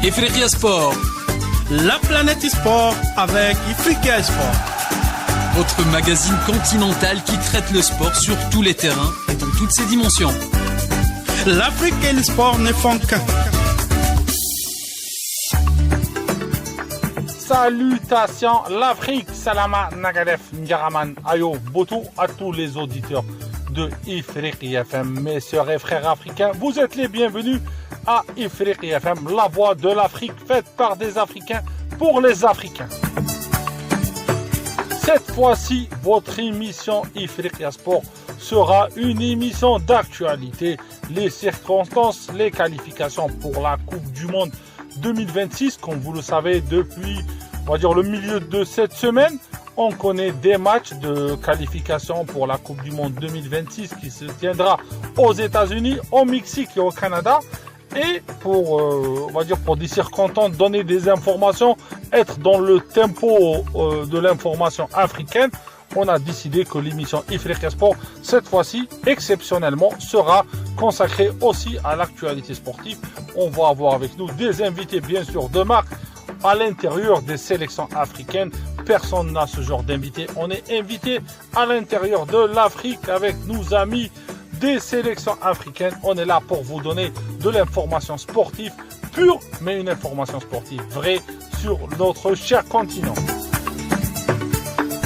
Ifriqiya Sport, la planète e-sport avec Ifriqiya Sport. Votre magazine continental qui traite le sport sur tous les terrains et dans toutes ses dimensions. L'Afrique et le sport ne font qu'un. Salutations l'Afrique, Salama Nagadef, Ngaraman, Ayo, Botou à tous les auditeurs de Ifriqiya FM. Mes sœurs et frères africains, vous êtes les bienvenus à Ifriqiya FM, la voix de l'Afrique faite par des Africains pour les Africains. Cette fois-ci, votre émission Ifriqiya Sport sera une émission d'actualité, les circonstances, les qualifications pour la Coupe du Monde 2026. Comme vous le savez, depuis, on va dire, le milieu de cette semaine, on connaît des matchs de qualification pour la Coupe du Monde 2026 qui se tiendra aux États-Unis, au Mexique et au Canada. Et pour, on va dire, pour des circonstances, donner des informations, être dans le tempo de l'information africaine, on a décidé que l'émission Ifriqiya Sport, cette fois-ci, exceptionnellement, sera consacrée aussi à l'actualité sportive. On va avoir avec nous des invités, bien sûr, de marque à l'intérieur des sélections africaines. Personne n'a ce genre d'invité. On est invité à l'intérieur de l'Afrique avec nos amis des sélections africaines. On est là pour vous donner de l'information sportive pure, mais une information sportive vraie sur notre cher continent.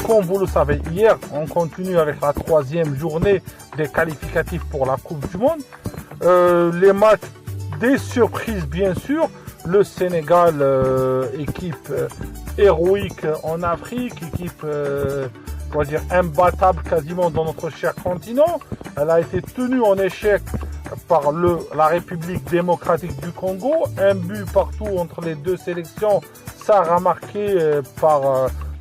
Comme vous le savez, hier, on continue avec la troisième journée des qualificatifs pour la Coupe du Monde. Les matchs, des surprises bien sûr. Le Sénégal, équipe héroïque en Afrique, équipe on va dire imbattable quasiment dans notre cher continent. Elle a été tenue en échec par la République démocratique du Congo. Un but partout entre les deux sélections. Ça a marqué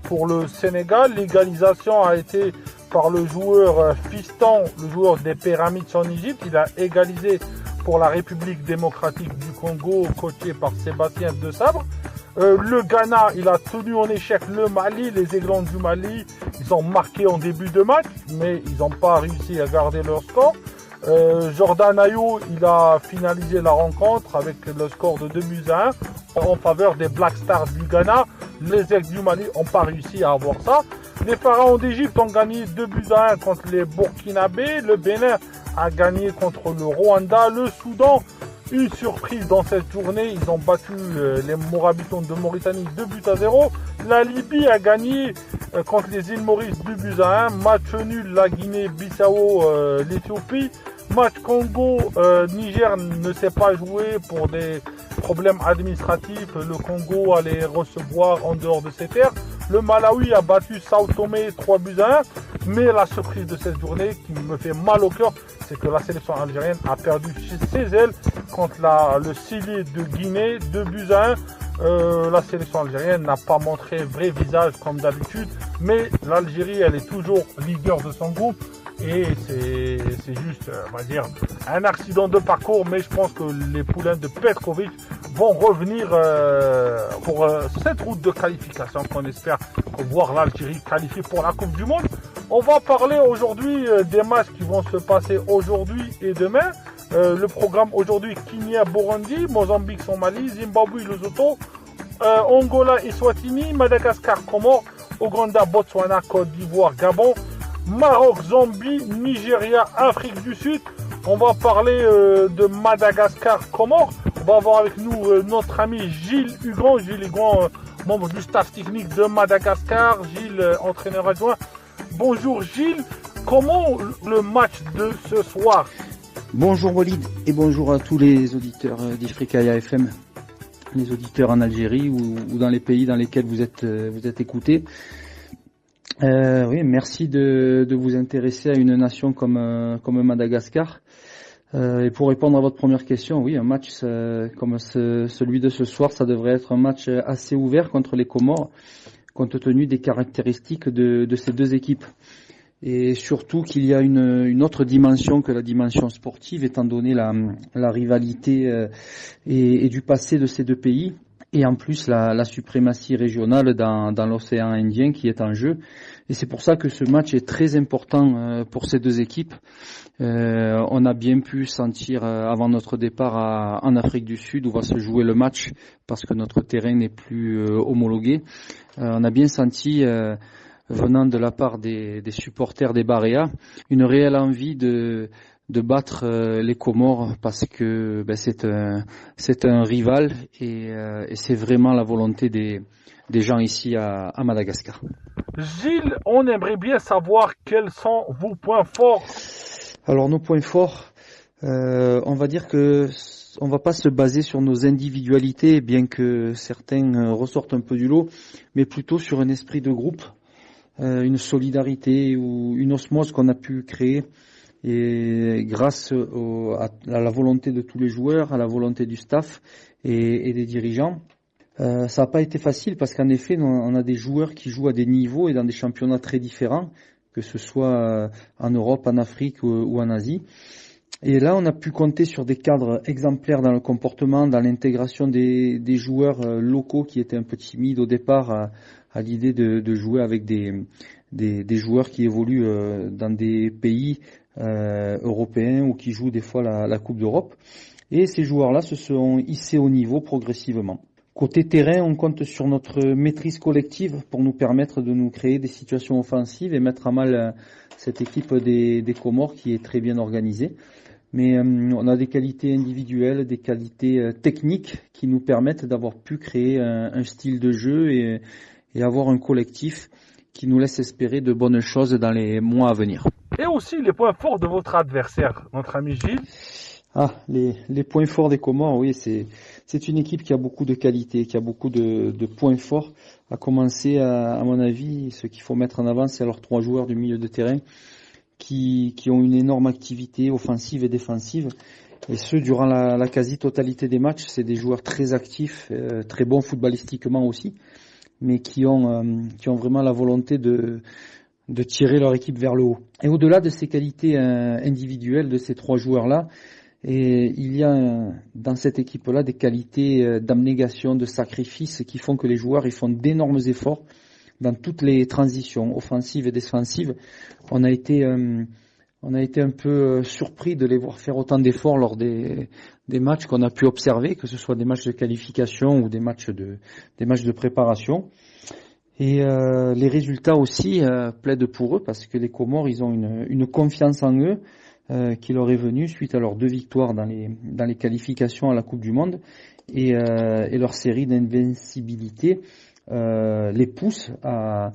pour le Sénégal. L'égalisation a été par le joueur Fiston, le joueur des Pyramides en Égypte. Il a égalisé pour la République démocratique du Congo, coaché par Sébastien De Sabre. Le Ghana, il a tenu en échec le Mali. Les Aiglons du Mali, ils ont marqué en début de match, mais ils n'ont pas réussi à garder leur score. Jordan Ayew, il a finalisé la rencontre avec le score de 2-1 en faveur des Black Stars du Ghana. Les Aigles du Mali n'ont pas réussi à avoir ça. Les Pharaons d'Égypte ont gagné 2-1 contre les Burkinabés. Le Bénin a gagné contre le Rwanda. Le Soudan, une surprise dans cette journée, ils ont battu les Morabitons de Mauritanie 2-0. La Libye a gagné contre les îles Maurice 2-1. Match nul, la Guinée-Bissau, l'Éthiopie. Match Congo-Niger ne s'est pas joué pour des problèmes administratifs. Le Congo allait recevoir en dehors de ses terres. Le Malawi a battu Sao Tomé 3-1. Mais la surprise de cette journée qui me fait mal au cœur, c'est que la sélection algérienne a perdu ses ailes contre le Sili de Guinée 2-1. La sélection algérienne n'a pas montré vrai visage comme d'habitude, mais l'Algérie, elle est toujours leader de son groupe. Et c'est juste, on va dire, un accident de parcours, mais je pense que les poulains de Petkovic vont revenir pour cette route de qualification qu'on espère voir l'Algérie qualifiée pour la Coupe du Monde. On va parler aujourd'hui des matchs qui vont se passer aujourd'hui et demain. Le programme aujourd'hui, Kenya, Burundi, Mozambique, Somalie, Zimbabwe, Lesotho, Angola, Eswatini, Madagascar, Comores, Ouganda, Botswana, Côte d'Ivoire, Gabon, Maroc, Zambie, Nigeria, Afrique du Sud. On va parler de Madagascar, Comores. On va avoir avec nous notre ami Gilles Hugran. Gilles Hugran, membre du staff technique de Madagascar. Gilles, entraîneur adjoint. Bonjour Gilles, comment le match de ce soir? Bonjour Walid et bonjour à tous les auditeurs d'Ifriqiya FM, les auditeurs en Algérie ou dans les pays dans lesquels vous êtes écoutés. Oui, merci de vous intéresser à une nation comme Madagascar. Et pour répondre à votre première question, oui, un match comme celui de ce soir, ça devrait être un match assez ouvert contre les Comores, compte tenu des caractéristiques de ces deux équipes. Et surtout qu'il y a une autre dimension que la dimension sportive, étant donné la rivalité et du passé de ces deux pays. et en plus la suprématie régionale dans l'océan Indien qui est en jeu. Et c'est pour ça que ce match est très important pour ces deux équipes. On a bien pu sentir avant notre départ en Afrique du Sud où va se jouer le match parce que notre terrain n'est plus homologué. On a bien senti venant de la part des supporters des Barea une réelle envie de battre les Comores parce que c'est un rival et c'est vraiment la volonté des gens ici à Madagascar. Gilles, on aimerait bien savoir quels sont vos points forts. Alors nos points forts, on va dire que on va pas se baser sur nos individualités, bien que certains ressortent un peu du lot, mais plutôt sur un esprit de groupe, une solidarité ou une osmose qu'on a pu créer. Et grâce à la volonté de tous les joueurs, à la volonté du staff et des dirigeants, ça n'a pas été facile parce qu'en effet, on a des joueurs qui jouent à des niveaux et dans des championnats très différents, que ce soit en Europe, en Afrique ou en Asie. Et là, on a pu compter sur des cadres exemplaires dans le comportement, dans l'intégration des joueurs locaux qui étaient un peu timides au départ à l'idée de jouer avec des joueurs qui évoluent dans des pays européens ou qui jouent des fois la Coupe d'Europe. Et ces joueurs-là se sont hissés au niveau progressivement. Côté terrain, on compte sur notre maîtrise collective pour nous permettre de nous créer des situations offensives et mettre à mal cette équipe des Comores qui est très bien organisée. Mais on a des qualités individuelles, des qualités techniques qui nous permettent d'avoir pu créer un style de jeu et avoir un collectif qui nous laisse espérer de bonnes choses dans les mois à venir. Et aussi les points forts de votre adversaire, notre ami Gilles. Les points forts des Comores, oui, c'est une équipe qui a beaucoup de qualités, qui a beaucoup de points forts. À commencer, à mon avis, ce qu'il faut mettre en avant, c'est leurs 3 joueurs du milieu de terrain qui ont une énorme activité offensive et défensive. Et ce, durant la quasi-totalité des matchs, c'est des joueurs très actifs, très bons footballistiquement aussi, mais qui ont vraiment la volonté de tirer leur équipe vers le haut. Et au-delà de ces qualités individuelles de ces 3 joueurs-là, et il y a dans cette équipe-là des qualités d'abnégation, de sacrifice qui font que les joueurs ils font d'énormes efforts dans toutes les transitions offensives et défensives. On a été un peu surpris de les voir faire autant d'efforts lors des matchs qu'on a pu observer, que ce soit des matchs de qualification ou des matchs de préparation. Et les résultats aussi plaident pour eux parce que les Comores ils ont une confiance en eux qui leur est venue suite à leurs 2 victoires dans les qualifications à la Coupe du Monde et leur série d'invincibilité les pousse à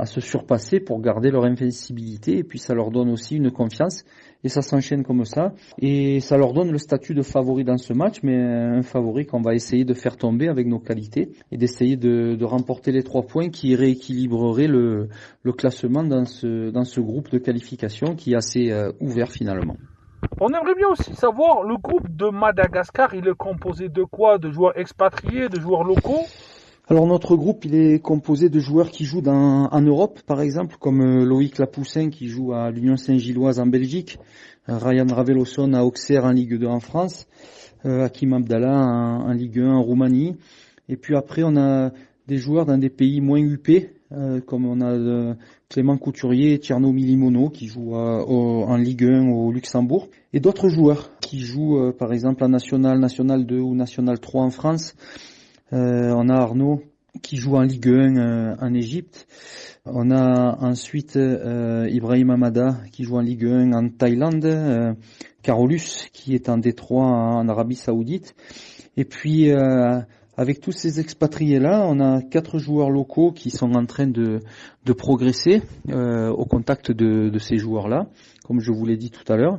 se surpasser pour garder leur invincibilité et puis ça leur donne aussi une confiance et ça s'enchaîne comme ça et ça leur donne le statut de favori dans ce match mais un favori qu'on va essayer de faire tomber avec nos qualités et d'essayer de remporter les 3 points qui rééquilibrerait le classement dans ce groupe de qualification qui est assez ouvert finalement. On aimerait bien aussi savoir, le groupe de Madagascar, il est composé de quoi? De joueurs expatriés, de joueurs locaux? Alors notre groupe, il est composé de joueurs qui jouent en Europe, par exemple, comme Loïc Lapoussin qui joue à l'Union Saint-Gilloise en Belgique, Ryan Raveloson à Auxerre en Ligue 2 en France, Hakim Abdallah en Ligue 1 en Roumanie. Et puis après, on a des joueurs dans des pays moins huppés, comme on a Clément Couturier et Tierno Milimono qui jouent en Ligue 1 au Luxembourg. Et d'autres joueurs qui jouent, par exemple, en National 2 ou National 3 en France. On a Arnaud qui joue en Ligue 1 en Égypte. On a ensuite Ibrahim Amada qui joue en Ligue 1 en Thaïlande. Carolus qui est en D3 en Arabie Saoudite. Et puis avec tous ces expatriés-là, on a 4 joueurs locaux qui sont en train de progresser au contact de ces joueurs-là, comme je vous l'ai dit tout à l'heure.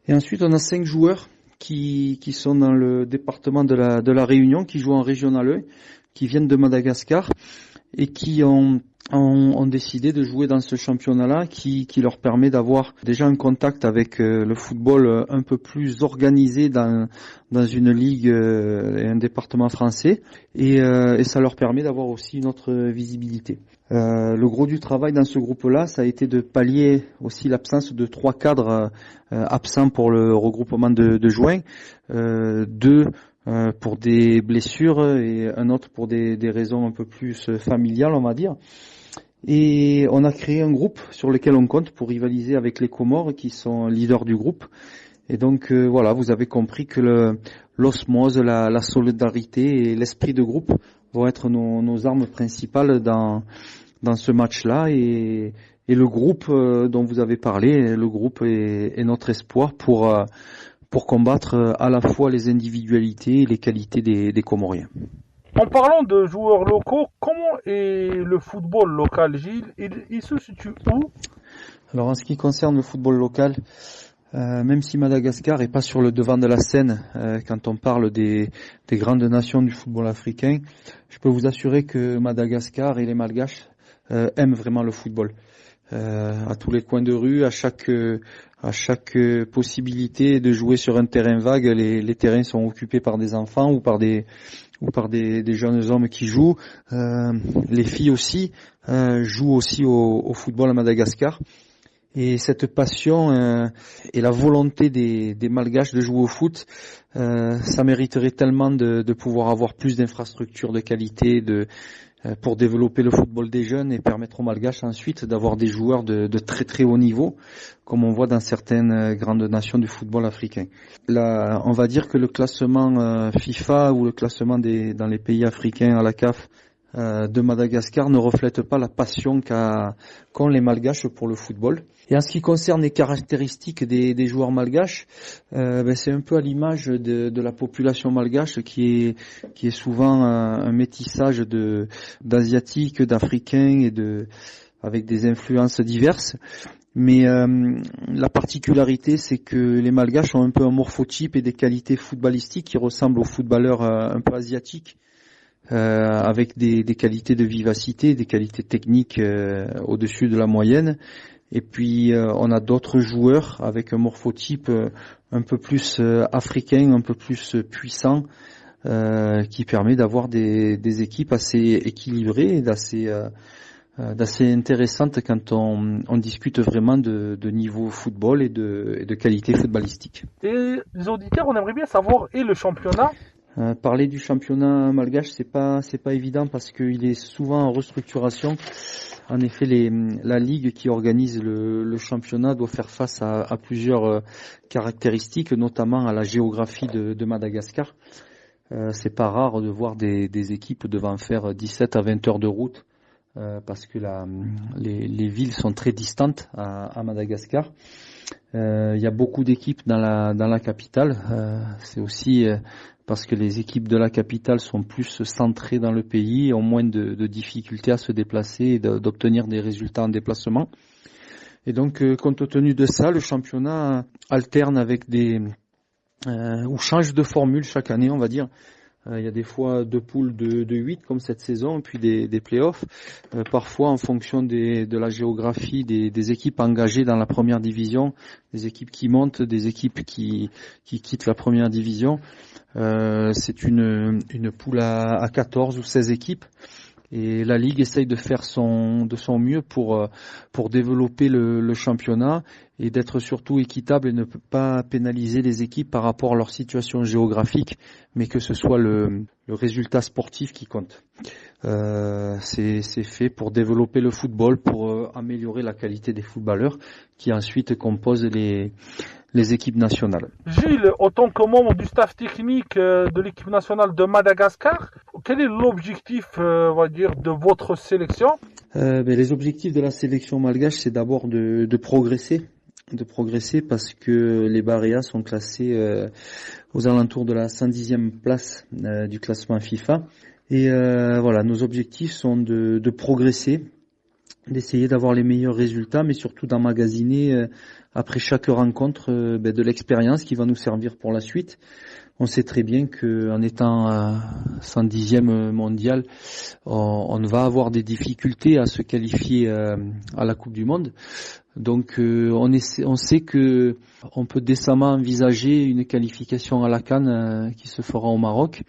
Et ensuite, on a 5 joueurs qui sont dans le département de la Réunion, qui jouent en Régional 1, qui viennent de Madagascar et qui ont décidé de jouer dans ce championnat-là qui leur permet d'avoir déjà un contact avec le football un peu plus organisé dans une ligue et un département français et ça leur permet d'avoir aussi une autre visibilité. Le gros du travail dans ce groupe-là, ça a été de pallier aussi l'absence de 3 cadres absents pour le regroupement de juin, 2 pour des blessures et un autre pour des raisons un peu plus familiales, on va dire. Et on a créé un groupe sur lequel on compte pour rivaliser avec les Comores qui sont leaders du groupe. Et donc voilà, vous avez compris que l'osmose, la solidarité et l'esprit de groupe vont être nos armes principales dans ce match-là. Et le groupe dont vous avez parlé, le groupe est notre espoir pour combattre à la fois les individualités et les qualités des Comoriens. En parlant de joueurs locaux, comment est le football local, Gilles? Il se situe où? Alors en ce qui concerne le football local, même si Madagascar est pas sur le devant de la scène quand on parle des grandes nations du football africain, je peux vous assurer que Madagascar et les Malgaches aiment vraiment le football. À tous les coins de rue, à chaque possibilité de jouer sur un terrain vague, les terrains sont occupés par des enfants ou par des jeunes hommes qui jouent. Les filles aussi jouent aussi au football à Madagascar. Et cette passion et la volonté des Malgaches de jouer au foot, ça mériterait tellement de pouvoir avoir plus d'infrastructures de qualité, pour développer le football des jeunes et permettre aux Malgaches ensuite d'avoir des joueurs de très très haut niveau, comme on voit dans certaines grandes nations du football africain. Là, on va dire que le classement FIFA ou le classement dans les pays africains à la CAF de Madagascar ne reflète pas la passion qu'ont les Malgaches pour le football. Et en ce qui concerne les caractéristiques des joueurs malgaches, c'est un peu à l'image de la population malgache qui est souvent un métissage d'asiatiques, d'africains et avec des influences diverses. Mais la particularité, c'est que les Malgaches ont un peu un morphotype et des qualités footballistiques qui ressemblent aux footballeurs un peu asiatiques. Avec des qualités de vivacité, des qualités techniques au-dessus de la moyenne. Et puis on a d'autres joueurs avec un morphotype un peu plus africain, un peu plus puissant, qui permet d'avoir des équipes assez équilibrées et d'assez intéressantes quand on discute vraiment de niveau football et de qualité footballistique. Et les auditeurs, on aimerait bien savoir, et le championnat? Parler du championnat malgache, c'est pas évident parce qu'il est souvent en restructuration. En effet, la ligue qui organise le championnat doit faire face à plusieurs caractéristiques, notamment à la géographie de Madagascar. C'est pas rare de voir des équipes devant faire 17 à 20 heures de route parce que les villes sont très distantes à Madagascar. Il y a beaucoup d'équipes dans la capitale. C'est aussi parce que les équipes de la capitale sont plus centrées dans le pays et ont moins de difficultés à se déplacer et d'obtenir des résultats en déplacement. Et donc, compte tenu de ça, le championnat alterne avec ou change de formule chaque année, on va dire. Il y a des fois 2 poules de 8 comme cette saison, puis des play-offs. Parfois en fonction de la géographie des équipes engagées dans la première division, des équipes qui montent, des équipes qui quittent la première division. C'est une poule à 14 ou 16 équipes. Et la Ligue essaye de faire de son mieux pour développer le championnat et d'être surtout équitable et ne pas pénaliser les équipes par rapport à leur situation géographique, mais que ce soit le résultat sportif qui compte. C'est fait pour développer le football, pour améliorer la qualité des footballeurs qui ensuite composent les équipes nationales. Gilles, en tant que membre du staff technique de l'équipe nationale de Madagascar, quel est l'objectif, on va dire, de votre sélection? Les objectifs de la sélection malgache, c'est d'abord de progresser parce que les Baréas sont classés aux alentours de la 110e place du classement FIFA. Et voilà, nos objectifs sont de progresser, d'essayer d'avoir les meilleurs résultats, mais surtout d'emmagasiner après chaque rencontre de l'expérience qui va nous servir pour la suite. On sait très bien qu'en étant 110e mondial, on va avoir des difficultés à se qualifier à la Coupe du Monde. Donc on sait que on peut décemment envisager une qualification à la CAN qui se fera au Maroc.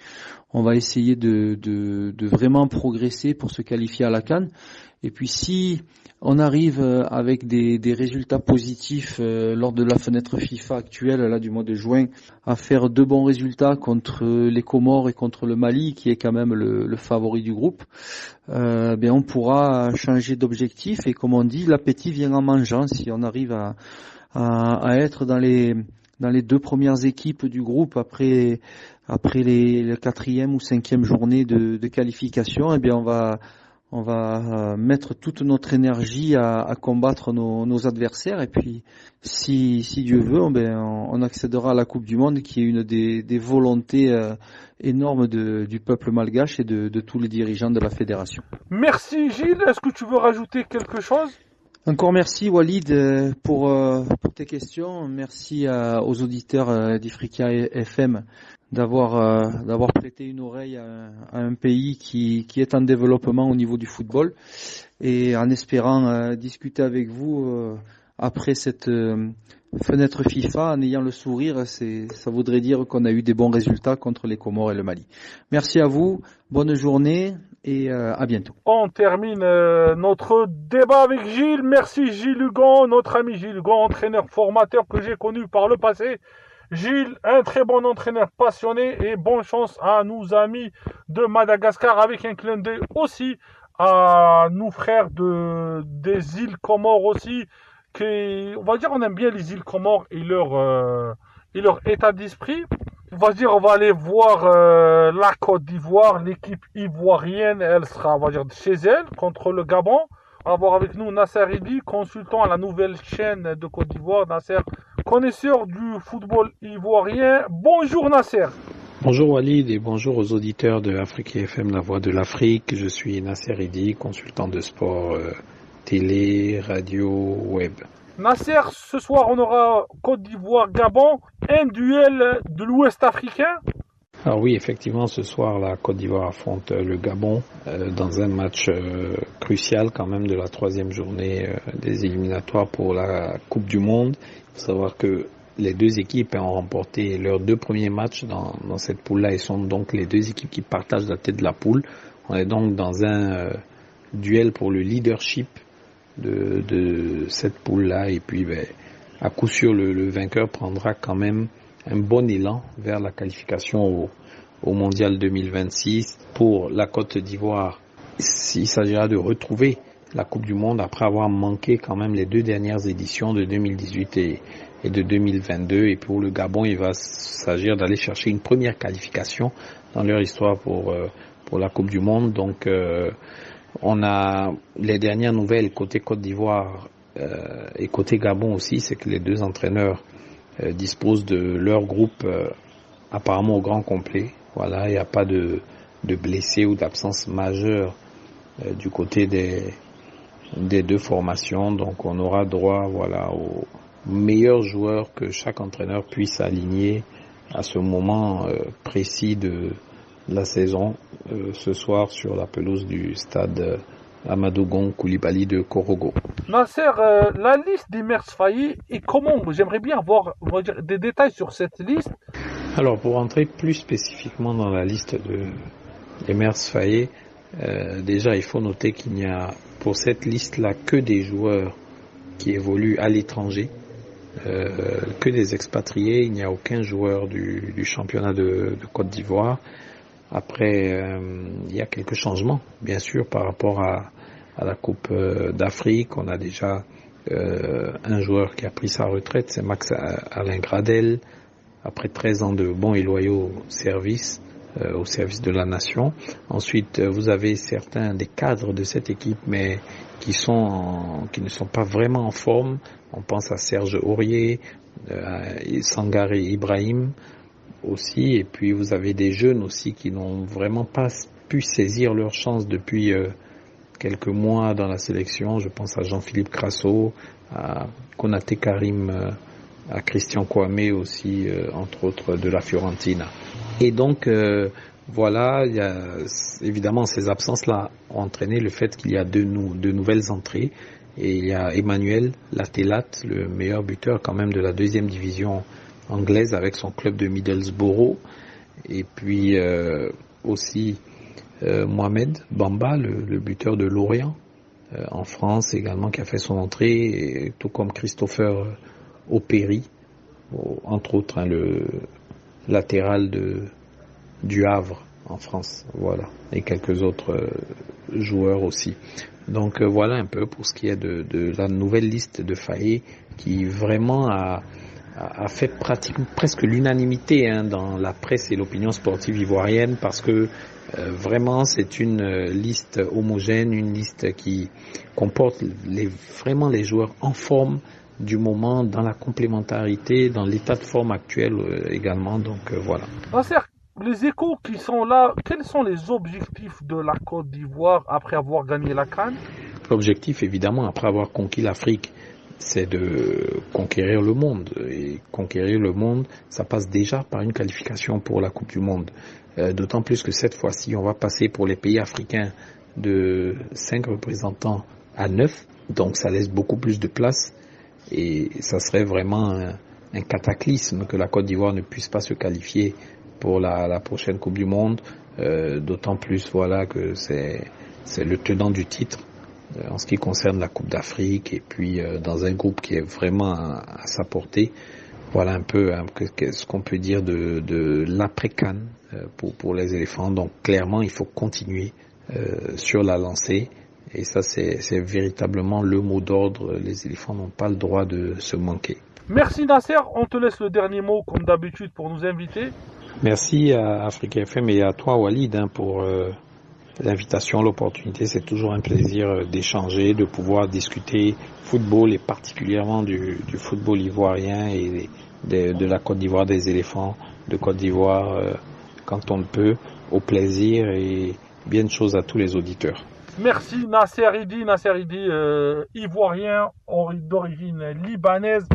on va essayer de vraiment progresser pour se qualifier à la CAN. Et puis si on arrive avec des résultats positifs lors de la fenêtre FIFA actuelle là du mois de juin à faire 2 bons résultats contre les Comores et contre le Mali qui est quand même le favori du groupe, bien on pourra changer d'objectif et comme on dit l'appétit vient en mangeant. Si on arrive à être dans les 2 premières équipes du groupe après les 4e ou 5e journée de qualification, eh bien on va mettre toute notre énergie à combattre nos adversaires et puis si Dieu veut, on accédera à la Coupe du Monde qui est une des volontés énormes du peuple malgache et de tous les dirigeants de la fédération. Merci Gilles, est-ce que tu veux rajouter quelque chose ? Encore merci Walid pour tes questions. Merci aux auditeurs d'Ifrica FM d'avoir prêté une oreille à un pays qui est en développement au niveau du football et en espérant discuter avec vous après cette fenêtre FIFA en ayant le sourire, ça voudrait dire qu'on a eu des bons résultats contre les Comores et le Mali. Merci à vous, bonne journée et à bientôt. On termine notre débat avec Gilles. Merci Gilles Hugon, notre ami Gilles Hugon, entraîneur formateur que j'ai connu par le passé. Gilles, un très bon entraîneur passionné et bonne chance à nos amis de Madagascar avec un clin d'œil aussi à nos frères des îles Comores aussi. On va dire on aime bien les îles Comores et leur état d'esprit. On va aller voir la Côte d'Ivoire, l'équipe ivoirienne, elle sera, on va dire, chez elle, contre le Gabon. On va voir avec nous Nasser Idi, consultant à la nouvelle chaîne de Côte d'Ivoire. Nasser, connaisseur du football ivoirien. Bonjour Nasser. Bonjour Walid et bonjour aux auditeurs de Africa FM, la voix de l'Afrique. Je suis Nasser Idi, consultant de sport télé, radio, web. Nasser, ce soir on aura Côte d'Ivoire-Gabon, un duel de l'Ouest africain. Alors oui, effectivement, ce soir la Côte d'Ivoire affronte le Gabon dans un match crucial quand même de la 3e journée des éliminatoires pour la Coupe du Monde. Il faut savoir que les 2 équipes ont remporté leurs 2 premiers matchs dans cette poule-là et sont donc les 2 équipes qui partagent la tête de la poule. On est donc dans un duel pour le leadership de cette poule-là et puis à coup sûr le vainqueur prendra quand même un bon élan vers la qualification au Mondial 2026. Pour la Côte d'Ivoire, il s'agira de retrouver la Coupe du Monde après avoir manqué quand même les 2 dernières éditions de 2018 et de 2022. Et pour le Gabon, il va s'agir d'aller chercher une première qualification dans leur histoire pour la Coupe du Monde. Donc on a les dernières nouvelles côté Côte d'Ivoire et côté Gabon aussi, c'est que les 2 entraîneurs disposent de leur groupe apparemment au grand complet. Voilà, il n'y a pas de blessés ou d'absence majeure du côté des 2 formations. Donc on aura droit aux meilleurs joueurs que chaque entraîneur puisse aligner à ce moment précis de la saison ce soir sur la pelouse du stade Amadou Gon Coulibaly de Korogo. Nasser, la liste des Mers Faye et comment? J'aimerais bien avoir des détails sur cette liste. Alors pour entrer plus spécifiquement dans la liste des Mers Faye, déjà il faut noter qu'il n'y a pour cette liste-là que des joueurs qui évoluent à l'étranger, que des expatriés. Il n'y a aucun joueur du championnat de Côte d'Ivoire. Après, il y a quelques changements, bien sûr, par rapport à la Coupe d'Afrique. On a déjà un joueur qui a pris sa retraite, c'est Max Alain Gradel, après 13 ans de bons et loyaux services au service de la nation. Ensuite, vous avez certains des cadres de cette équipe, mais qui ne sont pas vraiment en forme. On pense à Serge Aurier, à Sangaré Ibrahim aussi, et puis vous avez des jeunes aussi qui n'ont vraiment pas pu saisir leur chance depuis quelques mois dans la sélection. Je pense à Jean-Philippe Crasso, à Konaté Karim, à Christian Kwame aussi, entre autres de la Fiorentina. Et donc voilà, il y a, évidemment ces absences-là ont entraîné le fait qu'il y a de nouvelles entrées. Et il y a Emmanuel Latelat, le meilleur buteur quand même de la 2e division anglaise avec son club de Middlesbrough. Et puis aussi Mohamed Bamba, le buteur de Lorient en France également, qui a fait son entrée, et tout comme Christopher Opéry, entre autres, le latéral du Havre en France, voilà, et quelques autres joueurs aussi. Donc voilà un peu pour ce qui est de la nouvelle liste de Faé, qui vraiment a fait pratiquement presque l'unanimité dans la presse et l'opinion sportive ivoirienne, parce que vraiment c'est une liste homogène, une liste qui comporte vraiment les joueurs en forme du moment, dans la complémentarité, dans l'état de forme actuel également, donc voilà. Les Échos qui sont là, quels sont les objectifs de la Côte d'Ivoire après avoir gagné la CAN? L'objectif, évidemment, après avoir conquis l'Afrique, c'est de conquérir le monde. Et conquérir le monde, ça passe déjà par une qualification pour la Coupe du Monde. D'autant plus que cette fois-ci, on va passer pour les pays africains de 5 représentants à 9. Donc ça laisse beaucoup plus de place. Et ça serait vraiment un cataclysme que la Côte d'Ivoire ne puisse pas se qualifier pour la prochaine Coupe du Monde. D'autant plus voilà, que c'est le tenant du titre en ce qui concerne la Coupe d'Afrique, et puis dans un groupe qui est vraiment à sa portée. Voilà un peu ce qu'on peut dire de l'après-CAN pour les éléphants. Donc clairement, il faut continuer sur la lancée, et ça c'est véritablement le mot d'ordre. Les éléphants n'ont pas le droit de se manquer. Merci Nasser, on te laisse le dernier mot comme d'habitude pour nous inviter. Merci à Africa FM et à toi Walid pour l'invitation, l'opportunité. C'est toujours un plaisir d'échanger, de pouvoir discuter football, et particulièrement du football ivoirien et de la Côte d'Ivoire, des éléphants de Côte d'Ivoire, quand on le peut, au plaisir, et bien de choses à tous les auditeurs. Merci Nasser Idi, ivoirien d'origine libanaise.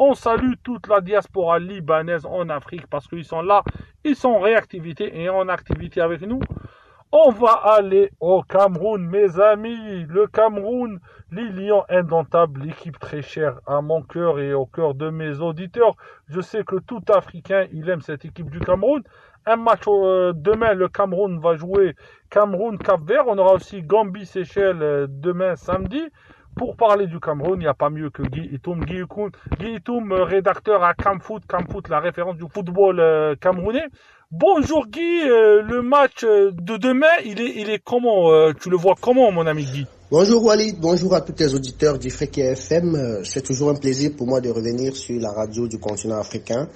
On salue toute la diaspora libanaise en Afrique parce qu'ils sont là, ils sont en réactivité et en activité avec nous. On va aller au Cameroun, mes amis. Le Cameroun, les Lions indomptables, l'équipe très chère à mon cœur et au cœur de mes auditeurs. Je sais que tout Africain, il aime cette équipe du Cameroun. Un match demain, le Cameroun va jouer Cameroun-Cap-Vert. On aura aussi Gambie-Seychelles demain samedi. Pour parler du Cameroun, il n'y a pas mieux que Guy Itoum, rédacteur à Camfoot, la référence du football camerounais. Bonjour Guy, le match de demain, il est comment, tu le vois comment mon ami Guy? Bonjour Walid, bonjour à tous les auditeurs d'Ifrica FM. C'est toujours un plaisir pour moi de revenir sur la radio du continent africain.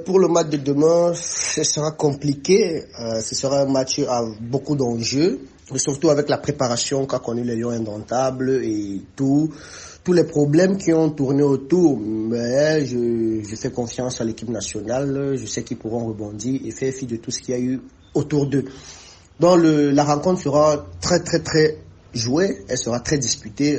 Pour le match de demain, ce sera compliqué. Ce sera un match à beaucoup d'enjeux, mais surtout avec la préparation qu'a connu les Lions indomptables et tous les problèmes qui ont tourné autour. Mais je fais confiance à l'équipe nationale. Je sais qu'ils pourront rebondir et faire fi de tout ce qu'il y a eu autour d'eux. Donc la rencontre sera très très très jouée, elle sera très disputée.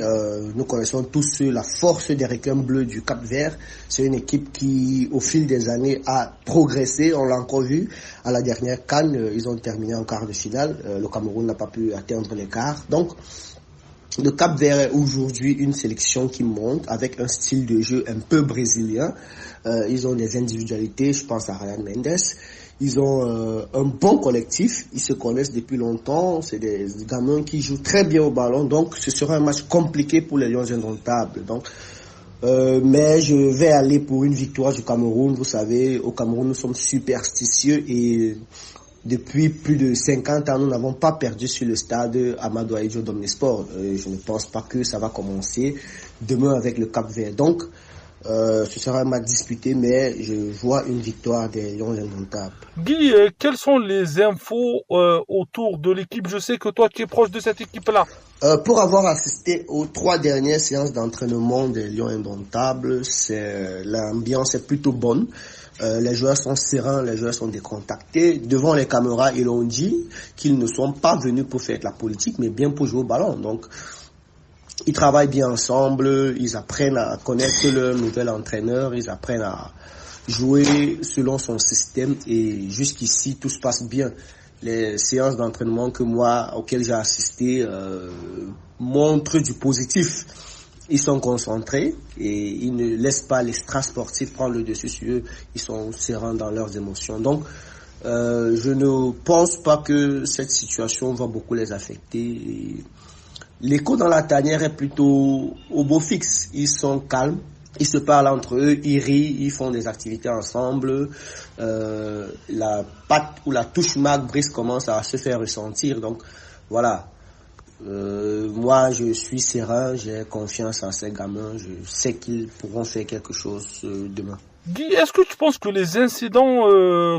Nous connaissons tous la force des requins bleus du Cap-Vert. C'est une équipe qui, au fil des années, a progressé. On l'a encore vu à la dernière CAN. Ils ont terminé en quart de finale. Le Cameroun n'a pas pu atteindre les quarts. Donc, le Cap-Vert est aujourd'hui une sélection qui monte avec un style de jeu un peu brésilien. Ils ont des individualités, je pense à Ryan Mendes. Ils ont un bon collectif, ils se connaissent depuis longtemps, c'est des gamins qui jouent très bien au ballon, donc ce sera un match compliqué pour les Lions indomptables. Donc, mais je vais aller pour une victoire du Cameroun. Vous savez, au Cameroun, nous sommes superstitieux et depuis plus de 50 ans, nous n'avons pas perdu sur le stade Amadou Ahidjo d'Omnisport. Je ne pense pas que ça va commencer demain avec le Cap-Vert. Donc, ce sera un match disputé, mais je vois une victoire des Lions indomptables. Guy, quelles sont les infos autour de l'équipe? Je sais que toi, tu es proche de cette équipe-là. Pour avoir assisté aux 3 dernières séances d'entraînement des Lions indomptables, l'ambiance est plutôt bonne. Les joueurs sont sereins, les joueurs sont décontractés. Devant les caméras, ils ont dit qu'ils ne sont pas venus pour faire de la politique, mais bien pour jouer au ballon. Donc, ils travaillent bien ensemble, ils apprennent à connaître leur nouvel entraîneur, ils apprennent à jouer selon son système et jusqu'ici tout se passe bien. Les séances d'entraînement auxquelles j'ai assisté montrent du positif. Ils sont concentrés et ils ne laissent pas l'extra sportif prendre le dessus sur eux. Ils sont sereins dans leurs émotions. Donc, Je ne pense pas que cette situation va beaucoup les affecter. L'écho dans la tanière est plutôt au beau fixe. Ils sont calmes, ils se parlent entre eux, ils rient, ils font des activités ensemble. La patte ou la touche Marc Brice commence à se faire ressentir. Donc voilà. Moi, je suis serein, j'ai confiance en ces gamins. Je sais qu'ils pourront faire quelque chose demain. Guy, est-ce que tu penses que les incidents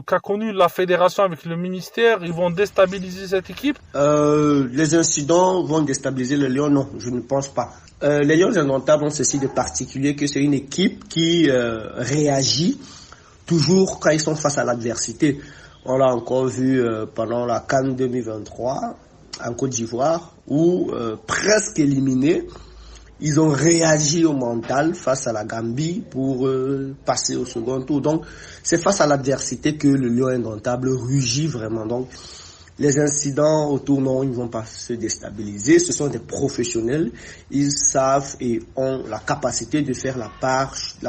qu'a connu la fédération avec le ministère, ils vont déstabiliser cette équipe? Les incidents vont déstabiliser les Lions? Non, je ne pense pas. Les Lions indomptables ont ceci de particulier que c'est une équipe qui réagit toujours quand ils sont face à l'adversité. On l'a encore vu pendant la CAN 2023 en Côte d'Ivoire où presque éliminés, ils ont réagi au mental face à la Gambie pour passer au second tour. Donc, c'est face à l'adversité que le Lion indomptable rugit vraiment. Donc, les incidents autour, non, ils ne vont pas se déstabiliser. Ce sont des professionnels. Ils savent et ont la capacité de faire la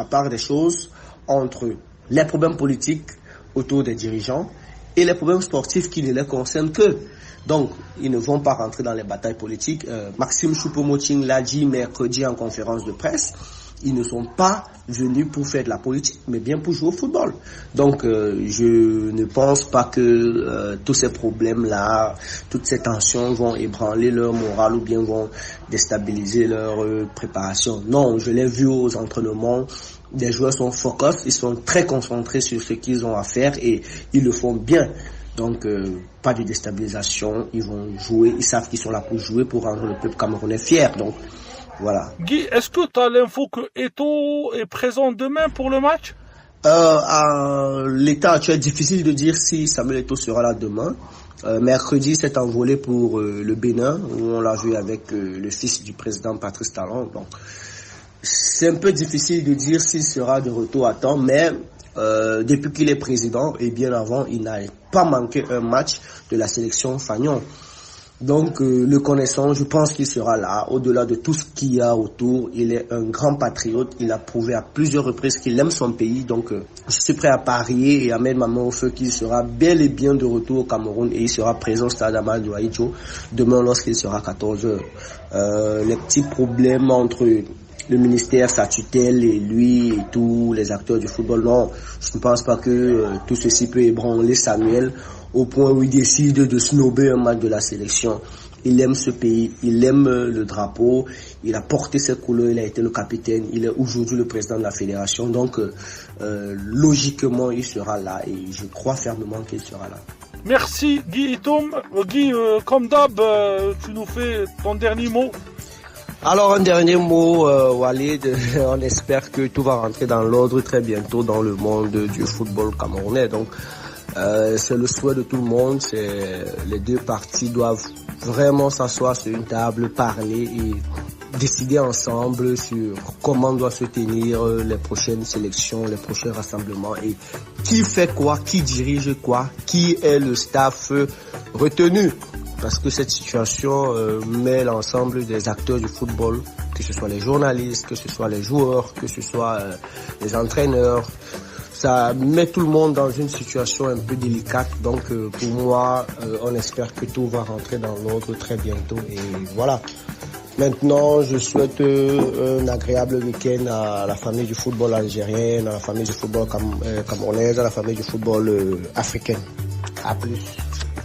part des choses entre les problèmes politiques autour des dirigeants et les problèmes sportifs qui ne les concernent que. Donc, ils ne vont pas rentrer dans les batailles politiques. Maxime Choupo-Moting l'a dit mercredi en conférence de presse. Ils ne sont pas venus pour faire de la politique, mais bien pour jouer au football. Donc, je ne pense pas que tous ces problèmes-là, toutes ces tensions vont ébranler leur morale ou bien vont déstabiliser leur préparation. Non, je l'ai vu aux entraînements. Les joueurs sont focus, ils sont très concentrés sur ce qu'ils ont à faire et ils le font bien. Donc, pas de déstabilisation, ils vont jouer, ils savent qu'ils sont là pour jouer, pour rendre le peuple camerounais fier. Donc, voilà. Guy, est-ce que tu as l'info que Eto'o est présent demain pour le match? À l'état actuel, difficile de dire si Samuel Eto'o sera là demain. Mercredi, c'est envolé pour le Bénin, où on l'a vu avec le fils du président Patrice Talon. Donc, c'est un peu difficile de dire s'il sera de retour à temps, mais depuis qu'il est président et bien avant, il n'a pas manqué un match de la sélection Fagnon. Donc, le connaissant, je pense qu'il sera là. Au-delà de tout ce qu'il y a autour, il est un grand patriote. Il a prouvé à plusieurs reprises qu'il aime son pays. Donc, je suis prêt à parier et à mettre ma main au feu qu'il sera bel et bien de retour au Cameroun et il sera présent au stade Amadou Ahidjo demain lorsqu'il sera 14h. Les petits problèmes entre le ministère, sa tutelle et lui et tous les acteurs du football, non, je ne pense pas que tout ceci peut ébranler Samuel au point où il décide de snobber un match de la sélection. Il aime ce pays, il aime le drapeau, il a porté ses couleurs, il a été le capitaine, il est aujourd'hui le président de la fédération. Donc, logiquement, il sera là et je crois fermement qu'il sera là. Merci Guy Itom. Guy, comme d'hab, tu nous fais ton dernier mot. Alors un dernier mot, Walid, on espère que tout va rentrer dans l'ordre très bientôt dans le monde du football camerounais. Donc c'est le souhait de tout le monde, les deux parties doivent vraiment s'asseoir sur une table, parler et décider ensemble sur comment doivent se tenir les prochaines sélections, les prochains rassemblements et qui fait quoi, qui dirige quoi, qui est le staff retenu. Parce que cette situation met l'ensemble des acteurs du football, que ce soit les journalistes, que ce soit les joueurs, que ce soit les entraîneurs, ça met tout le monde dans une situation un peu délicate. Donc pour moi, on espère que tout va rentrer dans l'ordre très bientôt. Et voilà. Maintenant, je souhaite un agréable week-end à la famille du football algérien, à la famille du football camerounaise, à la famille du football africain. À plus.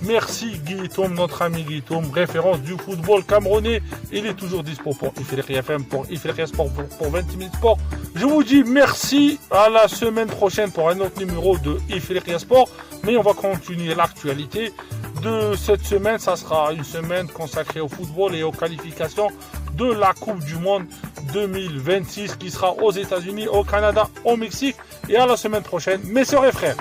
Merci Guy Itom, notre ami Guy Itom, référence du football camerounais. Il est toujours dispo pour Ifriqiya FM, pour Ifriqiya Sport, pour 20 minutes sport. Je vous dis merci, à la semaine prochaine pour un autre numéro de Ifriqiya Sport. Mais on va continuer l'actualité de cette semaine. Ça sera une semaine consacrée au football et aux qualifications de la Coupe du Monde 2026 qui sera aux États-Unis, au Canada, au Mexique. Et à la semaine prochaine, mes sœurs et frères.